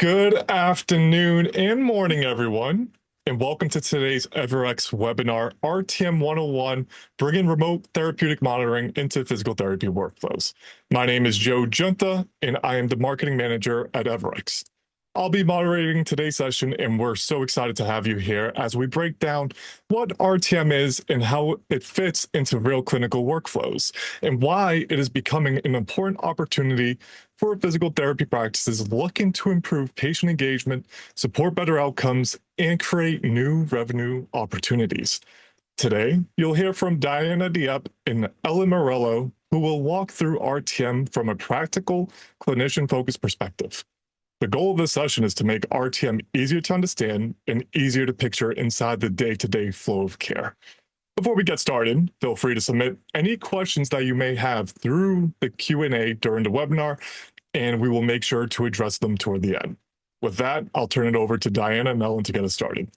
Good afternoon and morning, everyone, and welcome to today's EverEx webinar, RTM 101, bringing remote therapeutic monitoring into physical therapy workflows. My name is Joe Junta, and I am the marketing manager at EverEx. I'll be moderating today's session, and we're so excited to have you here as we break down what RTM is and how it fits into real clinical workflows, and why it is becoming an important opportunity for physical therapy practices looking to improve patient engagement, support better outcomes, and create new revenue opportunities. Today, you'll hear from Diep and Ellen Morello, who will walk through RTM from a practical, clinician-focused perspective. The goal of this session is to make RTM easier to understand and easier to picture inside the day-to-day flow of care. Before we get started, feel free to submit any questions that you may have through the Q&A during the webinar, and we will make sure to address them toward the end. With that, I'll turn it over to Diana and Ellen to get us started.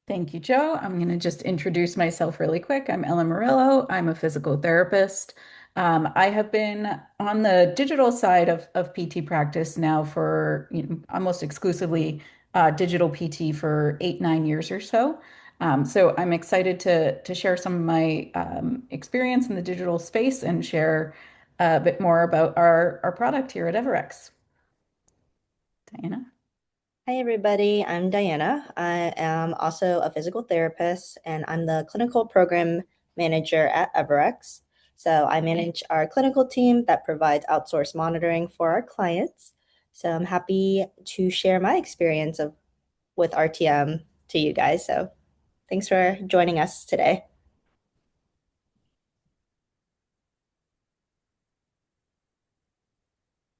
Thank you, Joe. I'm going to just introduce myself really quick. I'm Ellen Morello. I'm a physical therapist. I have been on the digital side of PT practice now for almost exclusively digital PT for 8, 9 years or so. So I'm excited to share some of my experience in the digital space and share a bit more about our product here at EverEx. Diana? Hi, everybody. I'm Diana. I am also a physical therapist, and I'm the clinical program manager at EverEx. So I manage our clinical team that provides outsourced monitoring for our clients. So I'm happy to share my experience with RTM to you guys. So thanks for joining us today.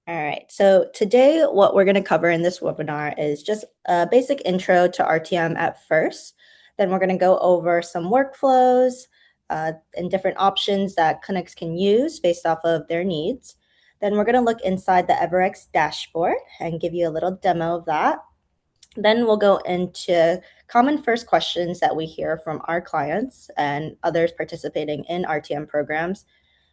All right, so today what we're going to cover in this webinar is just a basic intro to RTM at first. Then we're going to go over some workflows and different options that clinics can use based off of their needs. Then we're going to look inside the EverEx dashboard and give you a little demo of that. Then we'll go into common first questions that we hear from our clients and others participating in RTM programs.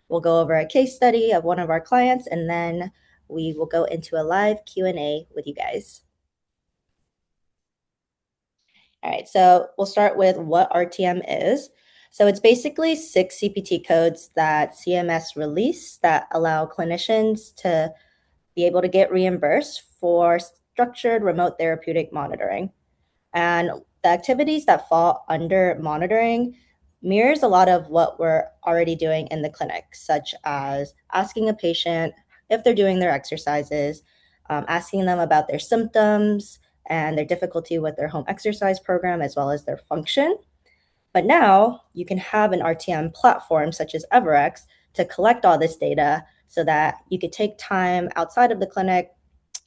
We'll go over a case study of one of our clients, and then we will go into a live Q&A with you guys. All right, so we'll start with what RTM is. So it's basically 6 CPT codes that CMS released that allow clinicians to be able to get reimbursed for structured remote therapeutic monitoring. And the activities that fall under monitoring mirrors a lot of what we're already doing in the clinic, such as asking a patient if they're doing their exercises, asking them about their symptoms and their difficulty with their home exercise program, as well as their function. But now you can have an RTM platform such as EverEx to collect all this data so that you could take time outside of the clinic,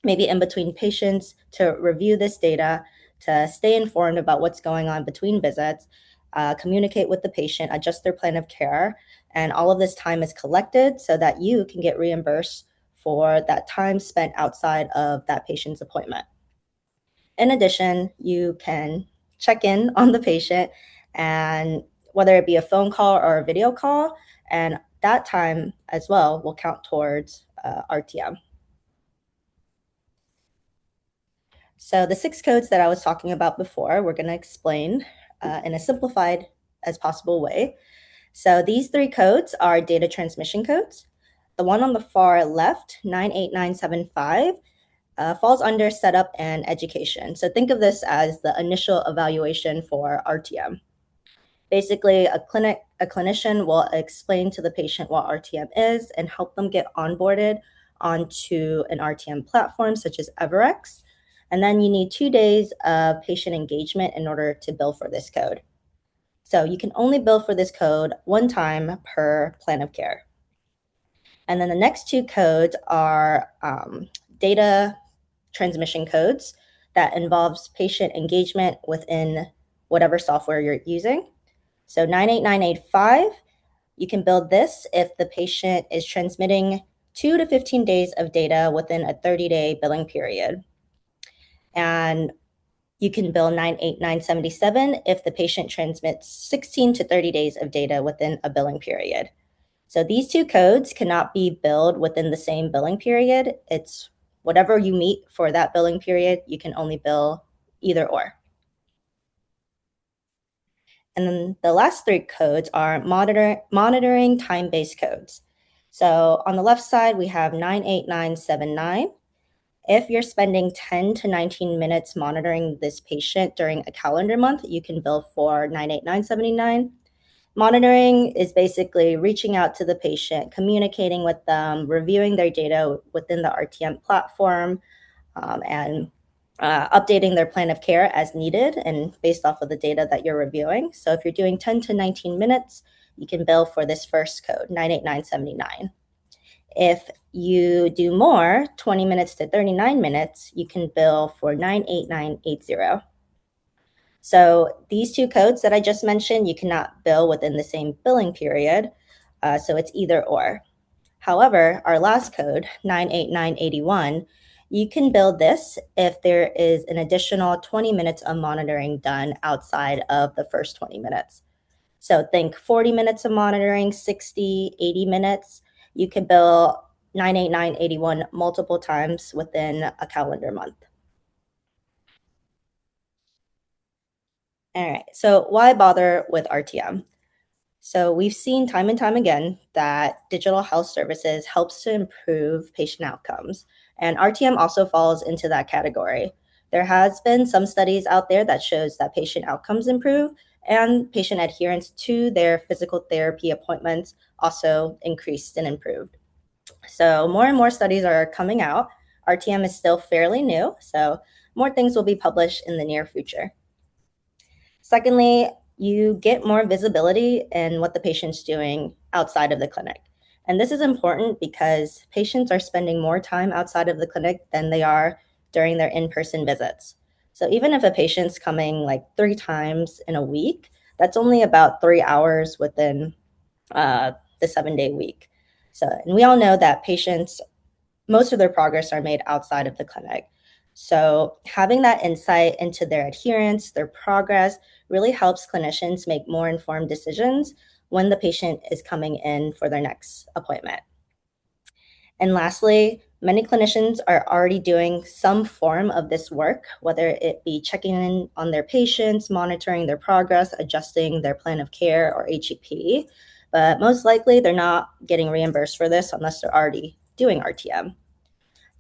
maybe in between patients, to review this data, to stay informed about what's going on between visits, communicate with the patient, adjust their plan of care, and all of this time is collected so that you can get reimbursed for that time spent outside of that patient's appointment. In addition, you can check in on the patient, and whether it be a phone call or a video call, and that time as well will count towards RTM. So the 6 codes that I was talking about before, we're going to explain in a simplified as possible way. So these 3 codes are data transmission codes. The one on the far left, 98975, falls under setup and education. So think of this as the initial evaluation for RTM. Basically, a clinician will explain to the patient what RTM is and help them get onboarded onto an RTM platform such as EverEx. And then you need 2 days of patient engagement in order to bill for this code. So you can only bill for this code 1 time per plan of care. And then the next 2 codes are data transmission codes that involves patient engagement within whatever software you're using. So 98985, you can build this if the patient is transmitting 2 to 15 days of data within a 30-day billing period. And you can bill 98977 if the patient transmits 16 to 30 days of data within a billing period. So these 2 codes cannot be billed within the same billing period. It's whatever you meet for that billing period, you can only bill either or. And then the last three codes are monitoring time-based codes. So on the left side, we have 98979. If you're spending 10 to 19 minutes monitoring this patient during a calendar month, you can bill for 98979. Monitoring is basically reaching out to the patient, communicating with them, reviewing their data within the RTM platform, and updating their plan of care as needed and based off of the data that you're reviewing. So if you're doing 10 to 19 minutes, you can bill for this first code, 98979. If you do more, 20 minutes to 39 minutes, you can bill for 98980. So these two codes that I just mentioned, you cannot bill within the same billing period. So it's either or. However, our last code, 98981, you can bill this if there is an additional 20 minutes of monitoring done outside of the first 20 minutes. So think 40 minutes of monitoring, 60, 80 minutes. You could bill 98981 multiple times within a calendar month. All right, so why bother with RTM? So we've seen time and time again that digital health services helps to improve patient outcomes, and RTM also falls into that category. There has been some studies out there that shows that patient outcomes improve and patient adherence to their physical therapy appointments also increased and improved. So more and more studies are coming out. RTM is still fairly new, so more things will be published in the near future. Secondly, you get more visibility in what the patient's doing outside of the clinic. And this is important because patients are spending more time outside of the clinic than they are during their in-person visits. So even if a patient's coming like 3 times in a week, that's only about 3 hours within the 7-day week. So, and we all know that patients, most of their progress are made outside of the clinic. So having that insight into their adherence, their progress, really helps clinicians make more informed decisions when the patient is coming in for their next appointment. And lastly, many clinicians are already doing some form of this work, whether it be checking in on their patients, monitoring their progress, adjusting their plan of care or HEP. But most likely, they're not getting reimbursed for this unless they're already doing RTM.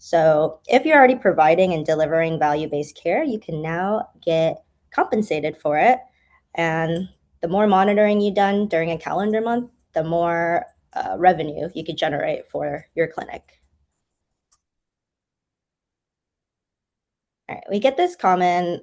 So if you're already providing and delivering value-based care, you can now get compensated for it. And the more monitoring you've done during a calendar month, the more revenue you could generate for your clinic. All right, we get this common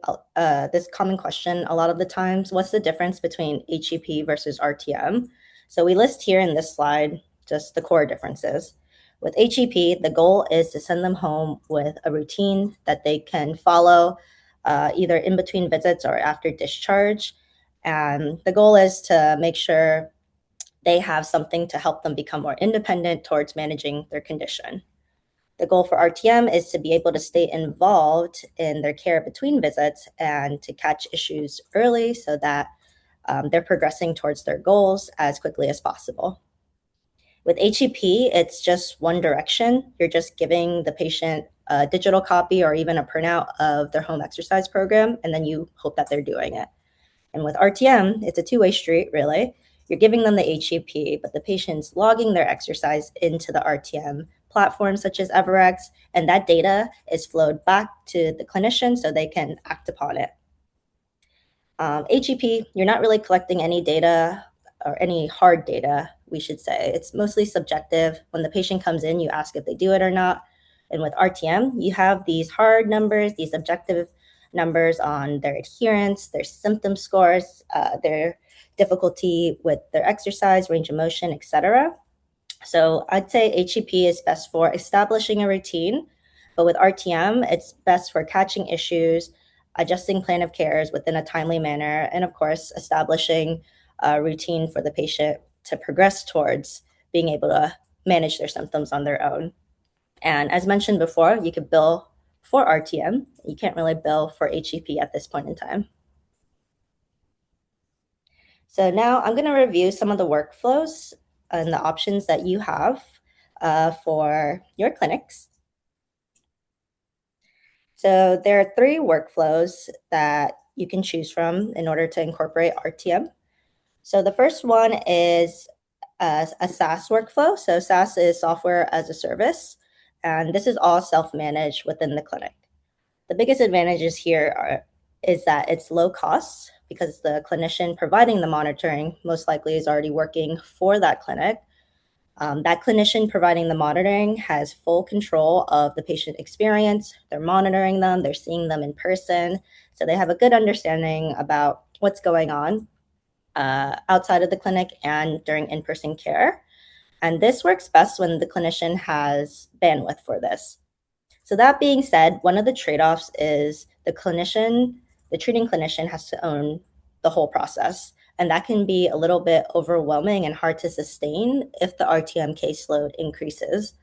question a lot of the times. What's the difference between HEP versus RTM? So we list here in this slide just the core differences. With HEP, the goal is to send them home with a routine that they can follow either in between visits or after discharge. And the goal is to make sure they have something to help them become more independent towards managing their condition. The goal for RTM is to be able to stay involved in their care between visits and to catch issues early so that they're progressing towards their goals as quickly as possible. With HEP, it's just one direction. You're just giving the patient a digital copy or even a printout of their home exercise program, and then you hope that they're doing it. And with RTM, it's a two-way street, really. You're giving them the HEP, but the patient's logging their exercise into the RTM platforms such as EverEx, and that data is flowed back to the clinician so they can act upon it. HEP, you're not really collecting any data or any hard data, we should say. It's mostly subjective. When the patient comes in, you ask if they do it or not. And with RTM, you have these hard numbers, these objective numbers on their adherence, their symptom scores, their difficulty with their exercise, range of motion, etc. So I'd say HEP is best for establishing a routine, but with RTM, it's best for catching issues, adjusting plan of cares within a timely manner, and of course, establishing a routine for the patient to progress towards being able to manage their symptoms on their own. And as mentioned before, you could bill for RTM. You can't really bill for HEP at this point in time. So now I'm going to review some of the workflows and the options that you have for your clinics. So there are three workflows that you can choose from in order to incorporate RTM. So the first one is a SaaS workflow. So SaaS is software as a service, and this is all self-managed within the clinic. The biggest advantages here is that it's low cost because the clinician providing the monitoring most likely is already working for that clinic. That clinician providing the monitoring has full control of the patient experience. They're monitoring them, they're seeing them in person. So they have a good understanding about what's going on outside of the clinic and during in person care. And this works best when the clinician has bandwidth for this. So, that being said, one of the trade offs is the treating clinician has to own the whole process. And that can be a little bit overwhelming and hard to sustain if the RTM caseload increases.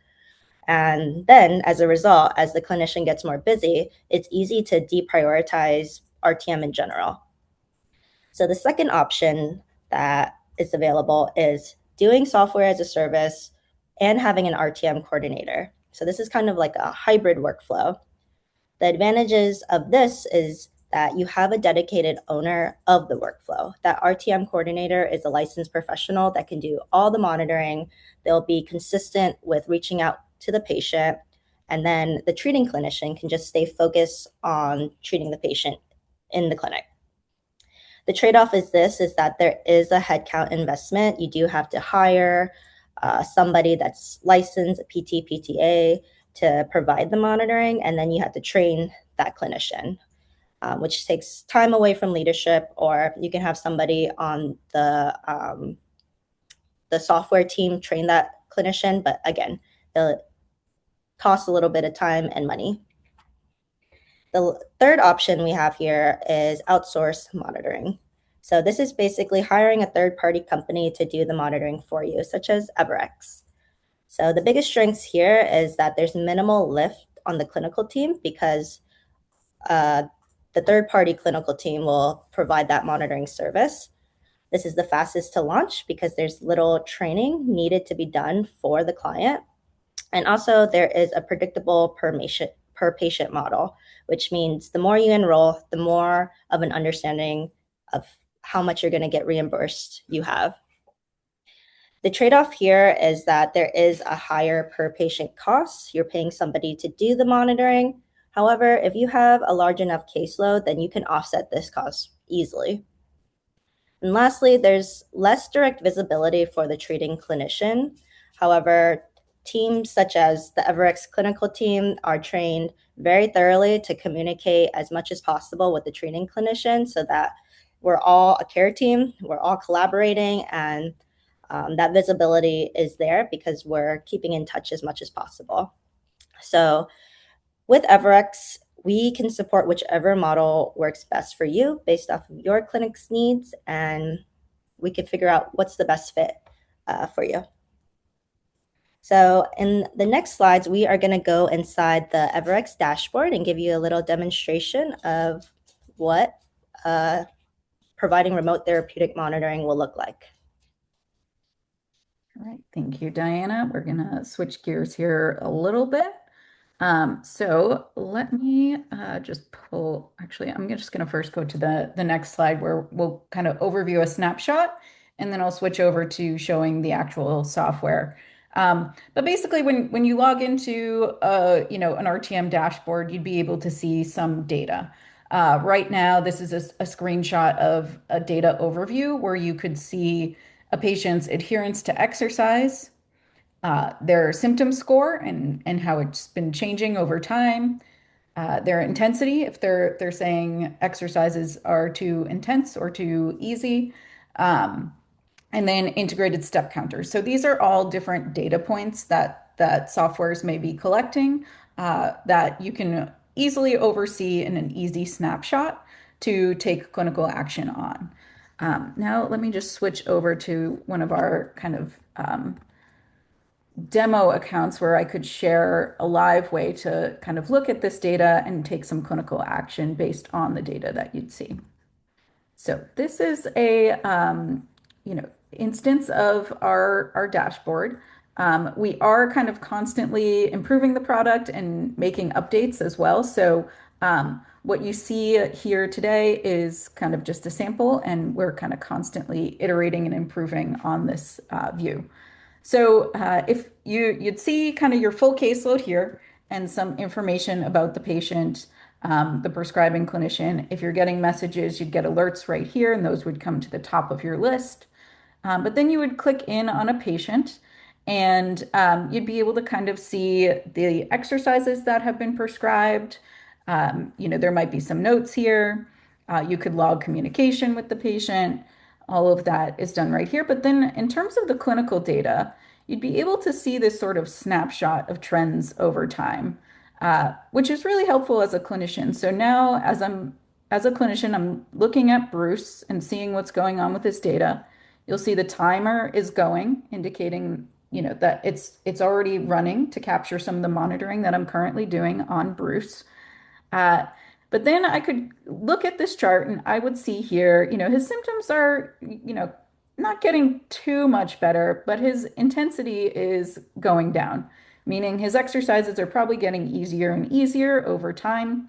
And then, as a result, as the clinician gets more busy, it's easy to deprioritize RTM in general. So, the second option that is available is doing software as a service and having an RTM coordinator. So, this is kind of like a hybrid workflow. The advantages of this is that you have a dedicated owner of the workflow. That RTM coordinator is a licensed professional that can do all the monitoring. They'll be consistent with reaching out to the patient. And then the treating clinician can just stay focused on treating the patient in the clinic. The trade-off is that there is a headcount investment. You do have to hire somebody that's licensed, a PT, PTA, to provide the monitoring, and then you have to train that clinician, which takes time away from leadership. Or you can have somebody on the software team train that clinician, but again, it costs a little bit of time and money. The third option we have here is outsource monitoring. So this is basically hiring a third-party company to do the monitoring for you, such as EverEx. So the biggest strengths here is that there's minimal lift on the clinical team because the third-party clinical team will provide that monitoring service. This is the fastest to launch because there's little training needed to be done for the client. And also there is a predictable per patient model, which means the more you enroll, the more of an understanding of how much you're going to get reimbursed you have. The trade-off here is that there is a higher per patient cost. You're paying somebody to do the monitoring. However, if you have a large enough caseload, then you can offset this cost easily. And lastly, there's less direct visibility for the treating clinician. However, teams such as the EverEx clinical team are trained very thoroughly to communicate as much as possible with the treating clinician so that we're all a care team, we're all collaborating, and that visibility is there because we're keeping in touch as much as possible. So with EverEx, we can support whichever model works best for you based off of your clinic's needs, and we can figure out what's the best fit for you. So in the next slides, we are going to go inside the EverEx dashboard and give you a little demonstration of what providing remote therapeutic monitoring will look like. All right, thank you, Diana. We're going to switch gears here a little bit. So let me just pull, actually, I'm just going to first go to the next slide where we'll kind of overview a snapshot, and then I'll switch over to showing the actual software. But basically, when you log into an RTM dashboard, you'd be able to see some data. Right now, this is a screenshot of a data overview where you could see a patient's adherence to exercise, their symptom score and how it's been changing over time, their intensity, if they're saying exercises are too intense or too easy, and then integrated step counters. So these are all different data points that softwares may be collecting that you can easily oversee in an easy snapshot to take clinical action on. Now let me just switch over to one of our kind of demo accounts where I could share a live way to kind of look at this data and take some clinical action based on the data that you'd see. So this is a instance of our dashboard. We are kind of constantly improving the product and making updates as well. So what you see here today is kind of just a sample, and we're kind of constantly iterating and improving on this view. So if you'd see kind of your full caseload here and some information about the patient, the prescribing clinician. If you're getting messages, you'd get alerts right here, and those would come to the top of your list. But then you would click in on a patient and you'd be able to kind of see the exercises that have been prescribed. There might be some notes here. You could log communication with the patient. All of that is done right here. But then in terms of the clinical data, you'd be able to see this sort of snapshot of trends over time, which is really helpful as a clinician. So now as a clinician, I'm looking at Bruce and seeing what's going on with his data. You'll see the timer is going, indicating, that it's already running to capture some of the monitoring that I'm currently doing on Bruce. Uh, but then I could look at this chart and I would see here, his symptoms are, not getting too much better, but his intensity is going down, meaning his exercises are probably getting easier and easier over time.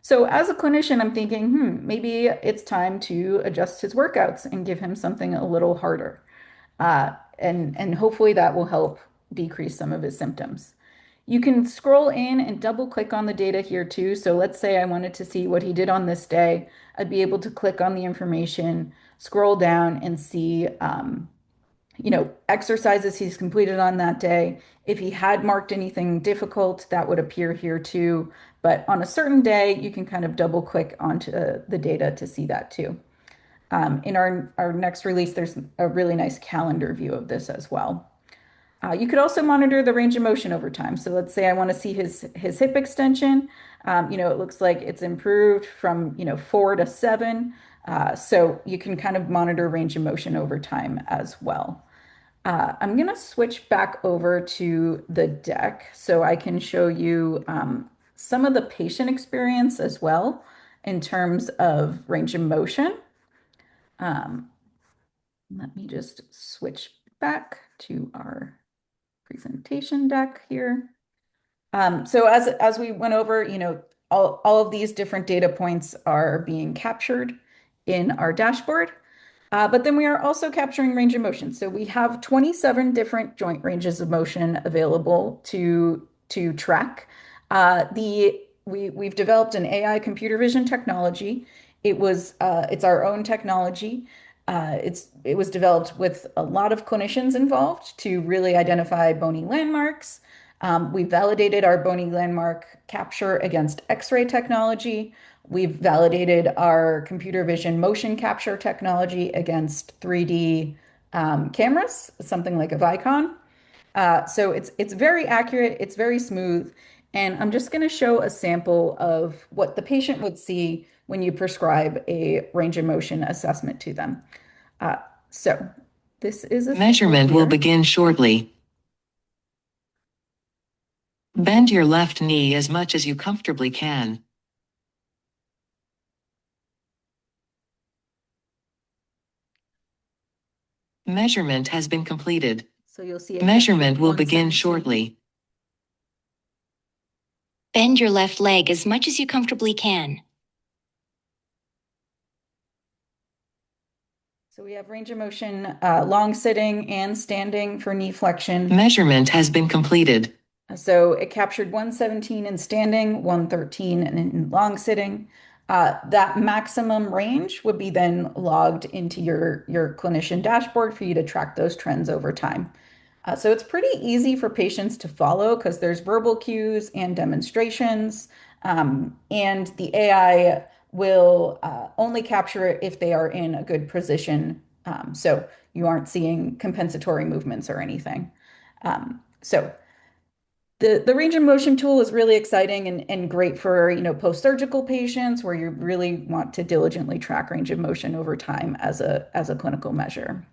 So as a clinician, I'm thinking, maybe it's time to adjust his workouts and give him something a little harder. And hopefully that will help decrease some of his symptoms. You can scroll in and double click on the data here too. So let's say I wanted to see what he did on this day. I'd be able to click on the information, scroll down and see, exercises he's completed on that day. If he had marked anything difficult, that would appear here too. But on a certain day, you can kind of double click onto the data to see that too. In our next release, there's a really nice calendar view of this as well. You could also monitor the range of motion over time. So let's say I want to see his hip extension. It looks like it's improved from 4 to 7. So you can kind of monitor range of motion over time as well. I'm going to switch back over to the deck so I can show you some of the patient experience as well in terms of range of motion. Um, Let me just switch back to our presentation deck here. So as we went over, all of these different data points are being captured in our dashboard. But then we are also capturing range of motion. So we have 27 different joint ranges of motion available to track. We've developed an AI computer vision technology. It's our own technology. It was developed with a lot of clinicians involved to really identify bony landmarks. We validated our bony landmark capture against X-ray technology. We've validated our computer vision motion capture technology against 3D cameras, something like a Vicon. So it's very accurate, it's very smooth, and I'm just going to show a sample of what the patient would see when you prescribe a range of motion assessment to them. Uh, so this is a Measurement will begin shortly. Bend your left knee as much as you comfortably can. Measurement has been completed. So you'll see Measurement will begin shortly. Bend your left leg as much as you comfortably can. So we have range of motion, long sitting and standing for knee flexion. Measurement has been completed. So it captured 117 in standing, 113 in long sitting. That maximum range would be then logged into your clinician dashboard for you to track those trends over time. So it's pretty easy for patients to follow because there's verbal cues and demonstrations, and the AI will only capture it if they are in a good position. So you aren't seeing compensatory movements or anything. So the range of motion tool is really exciting and great for, post-surgical patients where you really want to diligently track range of motion over time as a clinical measure.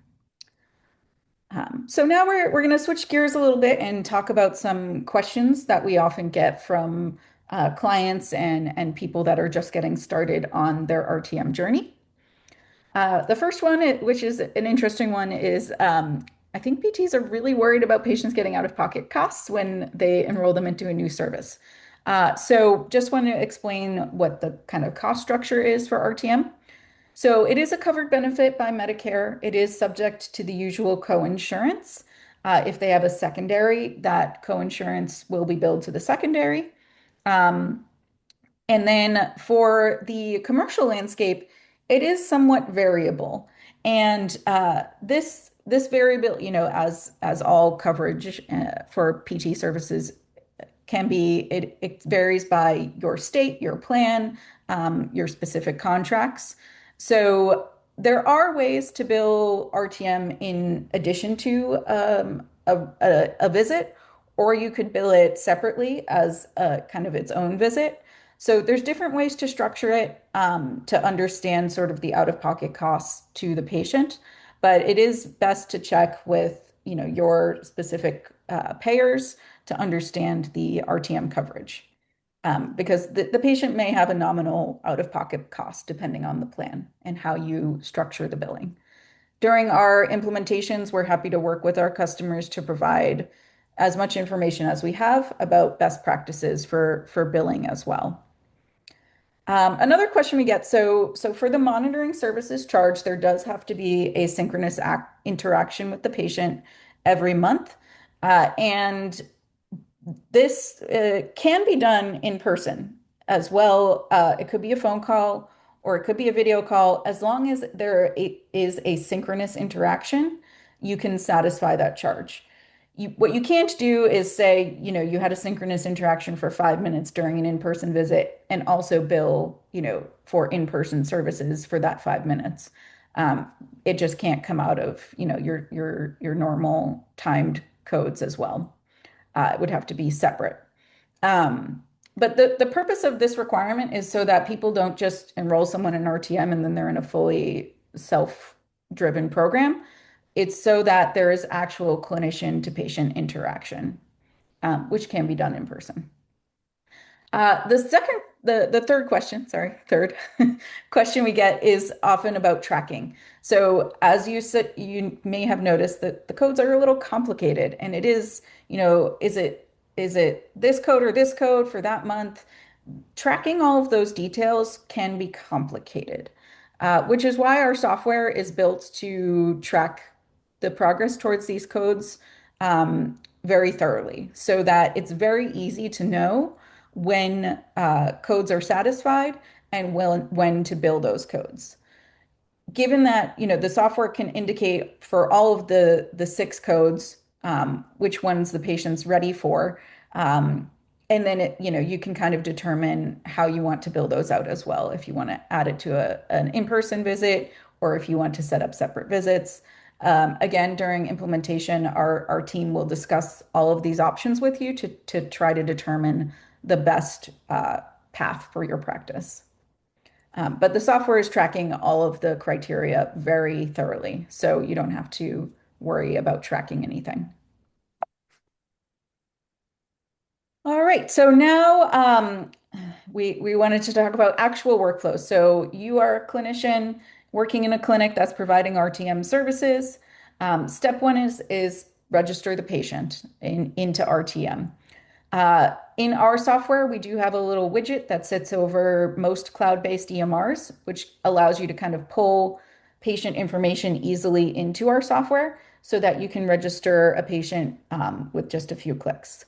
So now we're going to switch gears a little bit and talk about some questions that we often get from clients and people that are just getting started on their RTM journey. The first one, which is an interesting one, is I think PTs are really worried about patients getting out-of-pocket costs when they enroll them into a new service. So just want to explain what the kind of cost structure is for RTM. So it is a covered benefit by Medicare. It is subject to the usual coinsurance. If they have a secondary, that coinsurance will be billed to the secondary. Um, and then for the commercial landscape, it is somewhat variable. And this variable, as all coverage for PT services can be, it varies by your state, your plan, your specific contracts. So there are ways to bill RTM in addition to a visit, or you could bill it separately as a kind of its own visit. So there's different ways to structure it to understand sort of the out-of-pocket costs to the patient, but it is best to check with your specific payers to understand the RTM coverage. Because the patient may have a nominal out-of-pocket cost depending on the plan and how you structure the billing. During our implementations, we're happy to work with our customers to provide as much information as we have about best practices for billing as well. Another question we get, so for the monitoring services charge, there does have to be a synchronous interaction with the patient every month. And this can be done in person as well. It could be a phone call or it could be a video call. As long as is a synchronous interaction, you can satisfy that charge. What you can't do is say, you had a synchronous interaction for 5 minutes during an in-person visit and also bill, for in-person services for that 5 minutes. It just can't come out of, your normal timed codes as well. It would have to be separate. Um, but the purpose of this requirement is so that people don't just enroll someone in RTM and then they're in a fully self-driven program. It's so that there is actual clinician to patient interaction, which can be done in person. The third question, sorry, third question we get is often about tracking. So as you said, you may have noticed that the codes are a little complicated, and it is, is it this code or this code for that month? Tracking all of those details can be complicated, which is why our software is built to track the progress towards these codes very thoroughly so that it's very easy to know when codes are satisfied and when to bill those codes. Given that, the software can indicate for all of the six codes, which ones the patient's ready for, and then you can kind of determine how you want to bill those out as well. If you want to add it to an in-person visit or if you want to set up separate visits. Again, during implementation, our team will discuss all of these options with you to try to determine the best path for your practice. But the software is tracking all of the criteria very thoroughly, so you don't have to worry about tracking anything. All right, so now we wanted to talk about actual workflows. So you are a clinician working in a clinic that's providing RTM services. Step one is register the patient into RTM. In our software, we do have a little widget that sits over most cloud-based EMRs, which allows you to kind of pull patient information easily into our software so that you can register a patient with just a few clicks.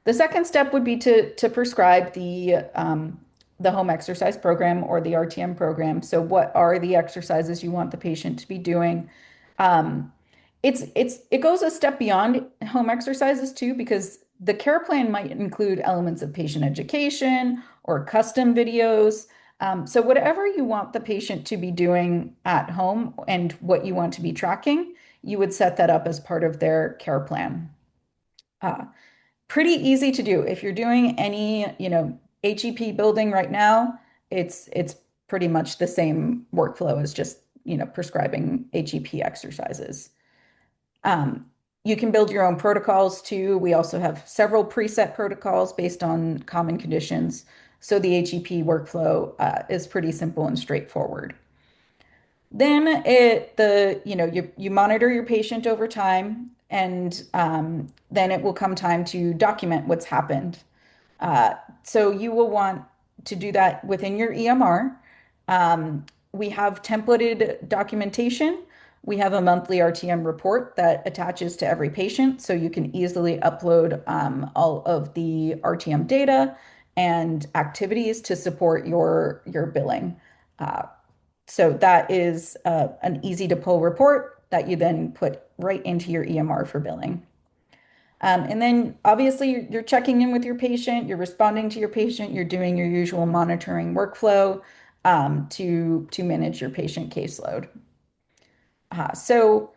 The second step would be to prescribe the home exercise program or the RTM program. So what are the exercises you want the patient to be doing? It goes a step beyond home exercises too, because the care plan might include elements of patient education or custom videos. So whatever you want the patient to be doing at home and what you want to be tracking, you would set that up as part of their care plan. Pretty easy to do. If you're doing any, HEP building right now, it's pretty much the same workflow as just, prescribing HEP exercises. You can build your own protocols too. We also have several preset protocols based on common conditions. So the HEP workflow is pretty simple and straightforward. Then you monitor your patient over time, and then it will come time to document what's happened. So you will want to do that within your EMR. We have templated documentation. We have a monthly RTM report that attaches to every patient, so you can easily upload all of the RTM data and activities to support your billing. Uh, so that is an easy to pull report that you then put right into your EMR for billing. And then obviously you're checking in with your patient, you're responding to your patient, you're doing your usual monitoring workflow to manage your patient caseload. So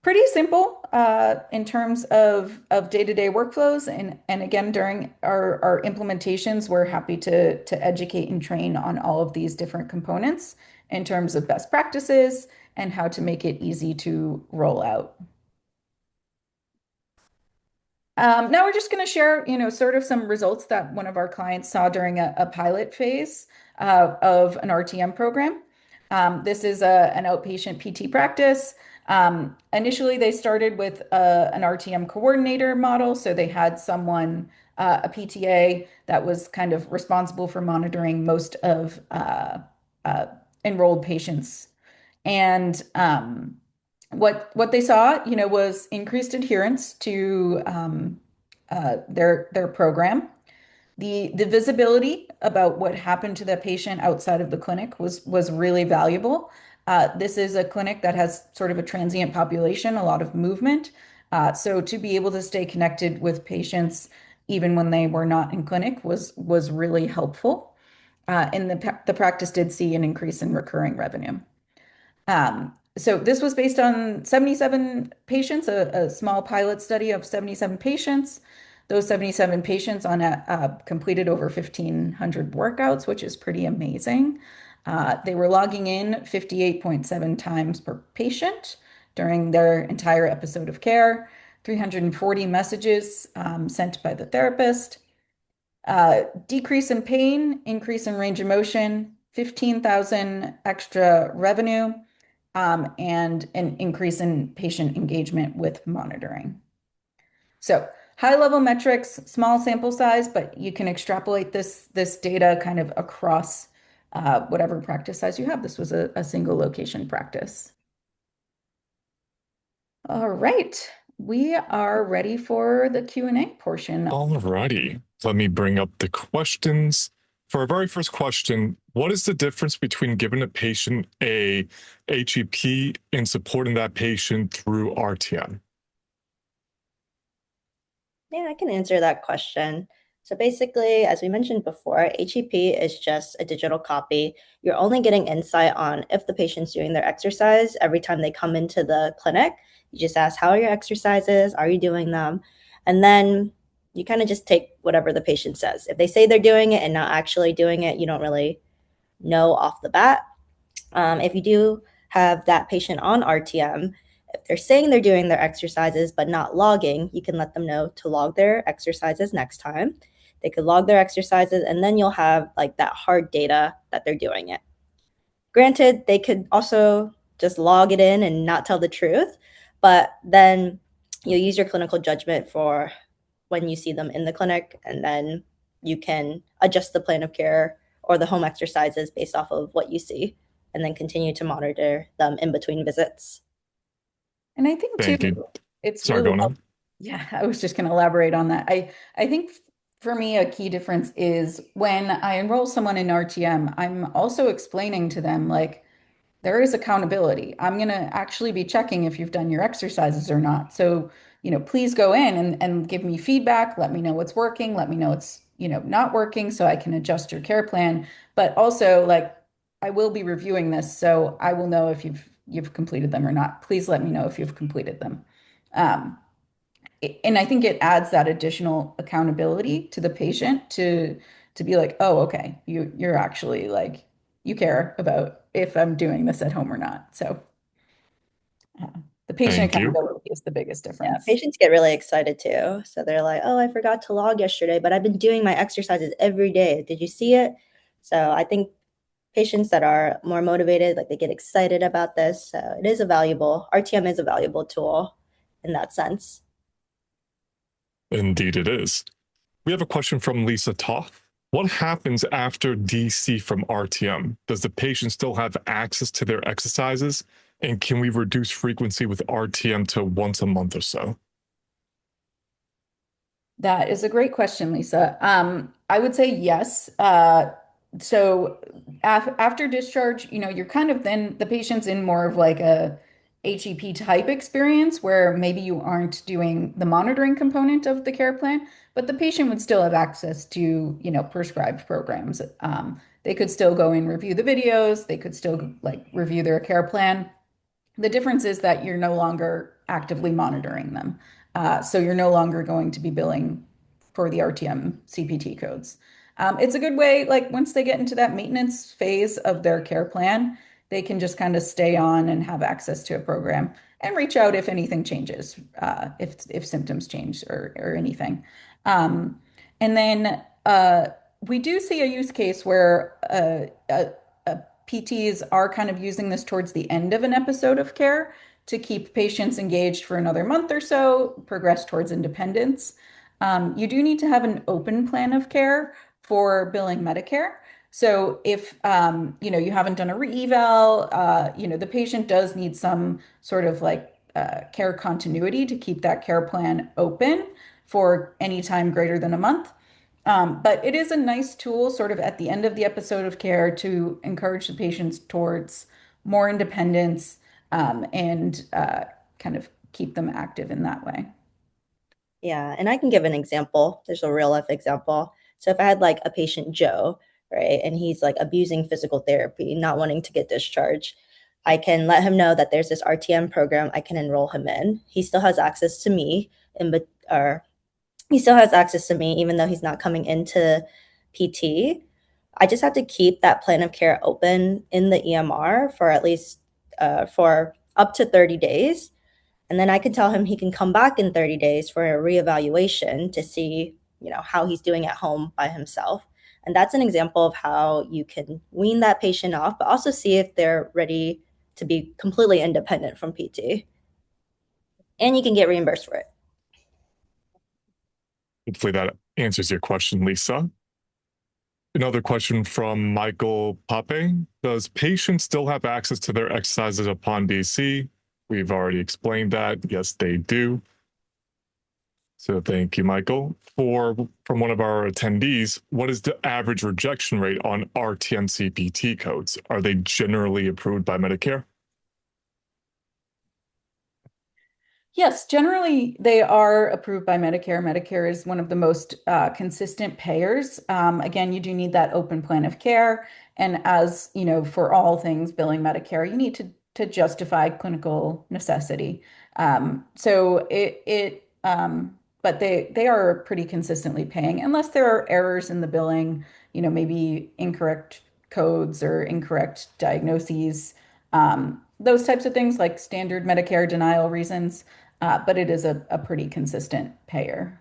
pretty simple in terms of day-to-day workflows. And again, during our implementations, we're happy to educate and train on all of these different components in terms of best practices and how to make it easy to roll out. Now we're just going to share, sort of some results that one of our clients saw during a pilot phase of an RTM program. This is an outpatient PT practice. Initially, they started with an RTM coordinator model. So they had someone, a PTA, that was kind of responsible for monitoring most of uh, enrolled patients. And what they saw, was increased adherence to their program. The visibility about what happened to the patient outside of the clinic was really valuable. This is a clinic that has sort of a transient population, a lot of movement. So to be able to stay connected with patients even when they were not in clinic was really helpful. And the practice did see an increase in recurring revenue. So this was based on 77 patients, a small pilot study of 77 patients. Those 77 patients completed over 1,500 workouts, which is pretty amazing. They were logging in 58.7 times per patient during their entire episode of care, 340 messages sent by the therapist, decrease in pain, increase in range of motion, 15,000 extra revenue, and an increase in patient engagement with monitoring. So high level metrics, small sample size, but you can extrapolate this data kind of across whatever practice size you have. This was a single location practice. All right, we are ready for the Q&A portion. All righty. Let me bring up the questions. For our very first question, what is the difference between giving a patient a HEP and supporting that patient through RTM? Yeah, I can answer that question. So basically, as we mentioned before, HEP is just a digital copy. You're only getting insight on if the patient's doing their exercise every time they come into the clinic. You just ask, how are your exercises? Are you doing them? And then you kind of just take whatever the patient says. If they say they're doing it and not actually doing it, you don't really know off the bat. If you do have that patient on RTM, if they're saying they're doing their exercises but not logging, you can let them know to log their exercises next time. They could log their exercises, and then you'll have like that hard data that they're doing it. Granted, they could also just log it in and not tell the truth, but then you'll use your clinical judgment for when you see them in the clinic, and then you can adjust the plan of care or the home exercises based off of what you see, and then continue to monitor them in between visits. And I think Thank too, you. it's Sorry, really going on. yeah, I was just going to elaborate on that. I think for me, a key difference is when I enroll someone in RTM, I'm also explaining to them like there is accountability. I'm going to actually be checking if you've done your exercises or not. So, please go in and give me feedback. Let me know what's working. Let me know it's, not working so I can adjust your care plan. But also like I will be reviewing this, so I will know if you've completed them or not. Please let me know if you've completed them. Um, and I think it adds that additional accountability to the patient to be like, oh, okay, you're actually like you care about if I'm doing this at home or not. So uh, the patient Thank you. accountability is the biggest Yeah, difference. patients get really excited too. So they're like, oh, I forgot to log yesterday, but I've been doing my exercises every day. Did you see it? So I think patients that are more motivated, like they get excited about this. So it is a valuable, RTM is a valuable tool in that sense. Indeed, it is. We have a question from Lisa Toth. What happens after DC from RTM? Does the patient still have access to their exercises? And can we reduce frequency with RTM to once a month or so? That is a great question, Lisa. I would say yes. So after discharge, you're kind of then the patient's in more of like a HEP type experience where maybe you aren't doing the monitoring component of the care plan, but the patient would still have access to, prescribed programs. They could still go and review the videos. They could still like review their care plan. The difference is that you're no longer actively monitoring them. So you're no longer going to be billing for the RTM CPT codes. It's a good way, like once they get into that maintenance phase of their care plan, they can just kind of stay on and have access to a program and reach out if anything changes, if symptoms change or anything. Um, and then we do see a use case where PTs are kind of using this towards the end of an episode of care to keep patients engaged for another month or so, progress towards independence. You do need to have an open plan of care for billing Medicare. So if you haven't done a re-eval, the patient does need some sort of like care continuity to keep that care plan open for any time greater than a month. But it is a nice tool sort of at the end of the episode of care to encourage the patients towards more independence and kind of keep them active in that way. Yeah, and I can give an example. There's a real life example. So if I had like a patient Joe, right, and he's like abusing physical therapy, not wanting to get discharged, I can let him know that there's this RTM program I can enroll him in. He still has access to me, or he still has access to me even though he's not coming into PT. I just have to keep that plan of care open in the EMR for at least for up to 30 days. And then I can tell him he can come back in 30 days for a reevaluation to see, how he's doing at home by himself. And that's an example of how you can wean that patient off, but also see if they're ready to be completely independent from PT. And you can get reimbursed for it. Hopefully that answers your question, Lisa. Another question from Michael Pape. Does patients still have access to their exercises upon DC? We've already explained that. Yes, they do. So thank you, Michael. From one of our attendees, what is the average rejection rate on RTM CPT codes? Are they generally approved by Medicare? Yes, generally they are approved by Medicare. Medicare is one of the most consistent payers. Again, you do need that open plan of care. And as you know, for all things billing Medicare, you need to justify clinical necessity. But they are pretty consistently paying, unless there are errors in the billing, maybe incorrect codes or incorrect diagnoses, those types of things like standard Medicare denial reasons. But it is a pretty consistent payer.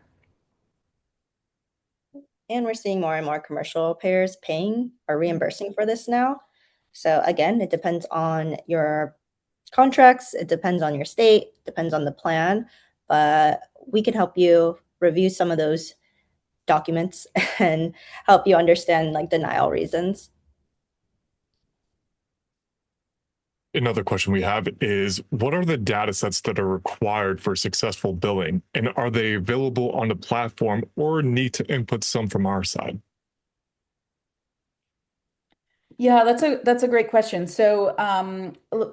And we're seeing more and more commercial payers paying or reimbursing for this now. So again, it depends on your contracts, it depends on your state, depends on the plan, but we can help you review some of those documents and help you understand like denial reasons. Another question we have is, what are the data sets that are required for successful billing? And are they available on the platform or need to input some from our side? Yeah, that's a great question. So,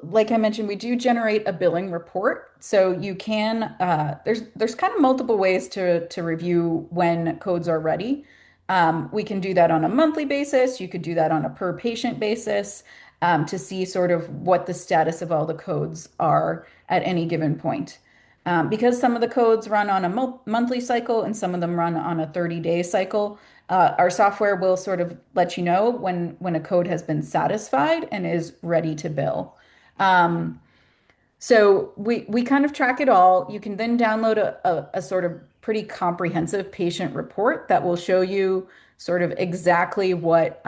like I mentioned, we do generate a billing report. So you can there's kind of multiple ways to review when codes are ready. We can do that on a monthly basis. You could do that on a per patient basis to see sort of what the status of all the codes are at any given point. Because some of the codes run on a monthly cycle and some of them run on a 30-day cycle, our software will sort of let you know when a code has been satisfied and is ready to bill. Um, so we kind of track it all. You can then download a sort of pretty comprehensive patient report that will show you sort of exactly what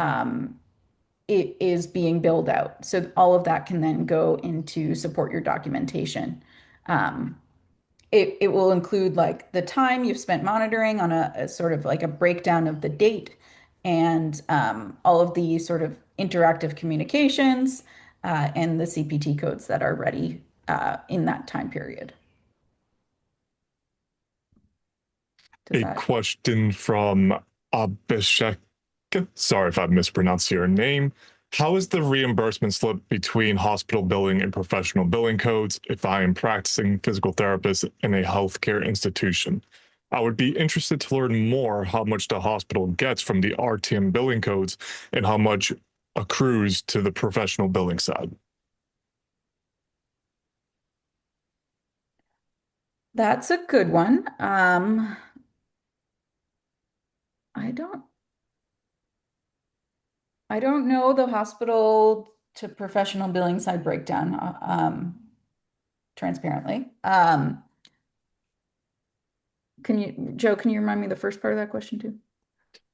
it is being billed out. So all of that can then go into support your documentation. It will include like the time you've spent monitoring on a sort of like a breakdown of the date and all of the sort of interactive communications and the CPT codes that are ready in that time period. A question from Abhishek. Sorry if I've mispronounced your name. How is the reimbursement slip between hospital billing and professional billing codes if I am practicing physical therapist in a healthcare institution? I would be interested to learn more how much the hospital gets from the RTM billing codes and how much accrues to the professional billing side. That's a good one. I don't know the hospital to professional billing side breakdown, transparently. Joe, can you remind me the first part of that question too?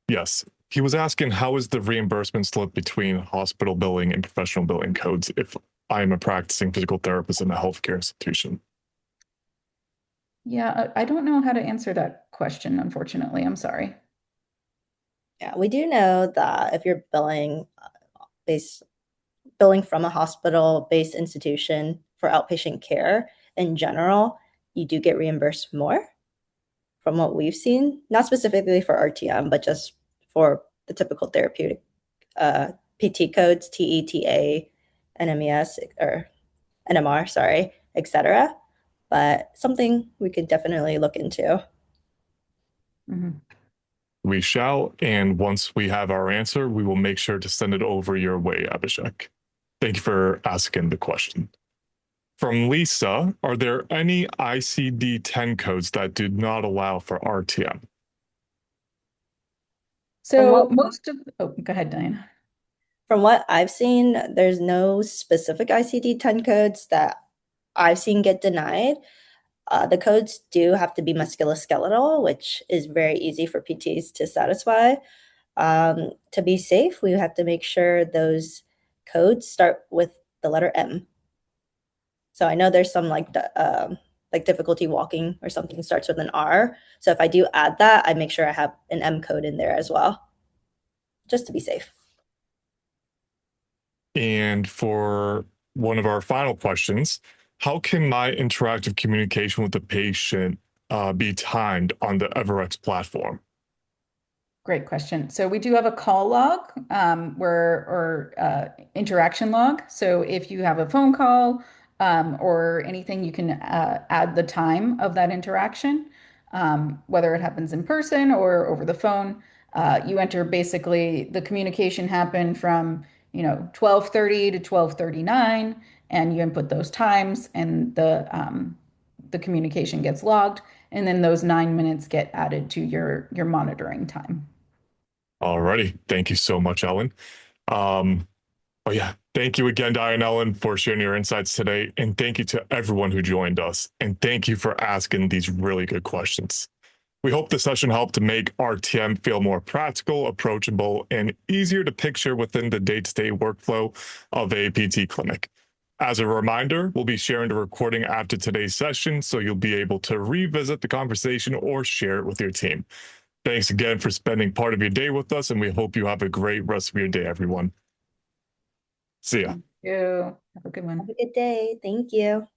Yes. He was asking how is the reimbursement slip between hospital billing and professional billing codes if I am a practicing physical therapist in a healthcare institution? Yeah, I don't know how to answer that question, unfortunately. I'm sorry. Yeah, we do know that if you're billing from a hospital-based institution for outpatient care in general, you do get reimbursed more from what we've seen, not specifically for RTM, but just for the typical therapeutic PT codes, TETA, NMES, or NMR, sorry, etc. But something we could definitely look into. Mhm. We shall, and once we have our answer, we will make sure to send it over your way, Abhishek. Thank you for asking the question. From Lisa, are there any ICD-10 codes that do not allow for RTM? So go ahead, Diana. From what I've seen, there's no specific ICD-10 codes that I've seen get denied. The codes do have to be musculoskeletal, which is very easy for PTs to satisfy. To be safe, we have to make sure those codes start with the letter M. So I know there's some like difficulty walking or something starts with an R. So if I do add that, I make sure I have an M code in there as well, just to be safe. And for one of our final questions, how can my interactive communication with the patient be timed on the EverEx platform? Great question. So we do have a call log interaction log. So if you have a phone call or anything, you can add the time of that interaction, whether it happens in person or over the phone. You enter basically the communication happened from 12:30 to 12:39, and you input those times, and the communication gets logged, and then those 9 minutes get added to your monitoring time. Alrighty. Thank you so much, Ellen. Oh yeah, thank you again, Diane Ellen, for sharing your insights today. And thank you to everyone who joined us. And thank you for asking these really good questions. We hope the session helped to make RTM feel more practical, approachable, and easier to picture within the day-to-day workflow of a PT clinic. As a reminder, we'll be sharing the recording after today's session, so you'll be able to revisit the conversation or share it with your team. Thanks again for spending part of your day with us, and we hope you have a great rest of your day, everyone. See ya. Thank you. Have a good one. Have a good day. Thank you.